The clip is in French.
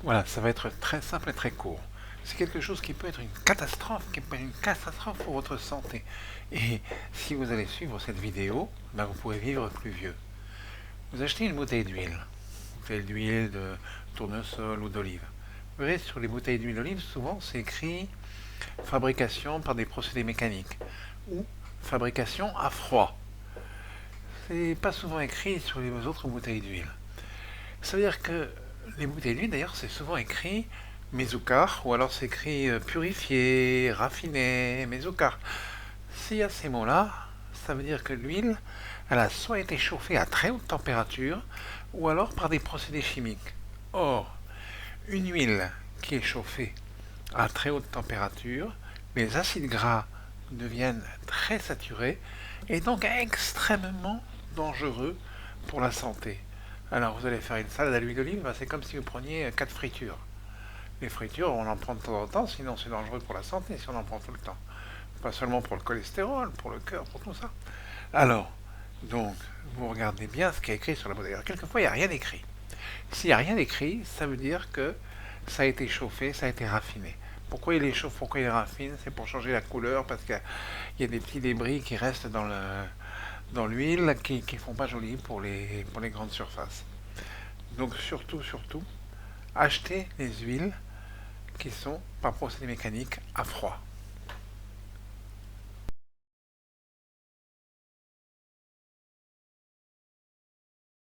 Voilà, ça va être très simple et très court. C'est quelque chose qui peut être une catastrophe, qui peut être une catastrophe pour votre santé. Et si vous allez suivre cette vidéo, ben vous pourrez vivre plus vieux. Vous achetez une bouteille d'huile de tournesol ou d'olive. Vous verrez sur les bouteilles d'huile d'olive, souvent c'est écrit fabrication par des procédés mécaniques ou fabrication à froid. C'est pas souvent écrit sur les autres bouteilles d'huile. Ça veut dire que les bouteilles d'huile, d'ailleurs, c'est souvent écrit Mesocar, ou alors c'est écrit purifié, raffiné, Mesocar. S'il y a ces mots-là, ça veut dire que l'huile, elle a soit été chauffée à très haute température, ou alors par des procédés chimiques. Or, une huile qui est chauffée à très haute température, les acides gras deviennent très saturés et donc extrêmement dangereux pour la santé. Alors vous allez faire une salade à l'huile d'olive, c'est comme si vous preniez 4 fritures. Les fritures, on en prend de temps en temps, sinon c'est dangereux pour la santé si on en prend tout le temps. Pas seulement pour le cholestérol, pour le cœur, pour tout ça. Alors, donc, vous regardez bien ce qui est écrit sur la bouteille. Alors, quelquefois, il n'y a rien écrit. S'il n'y a rien écrit, ça veut dire que ça a été chauffé, ça a été raffiné. Pourquoi il est chauffe, pourquoi il raffine? C'est pour changer la couleur, parce qu'il y a des petits débris qui restent dans l'huile qui ne font pas joli pour les grandes surfaces. Donc surtout, achetez les huiles qui sont par procédé mécanique à froid.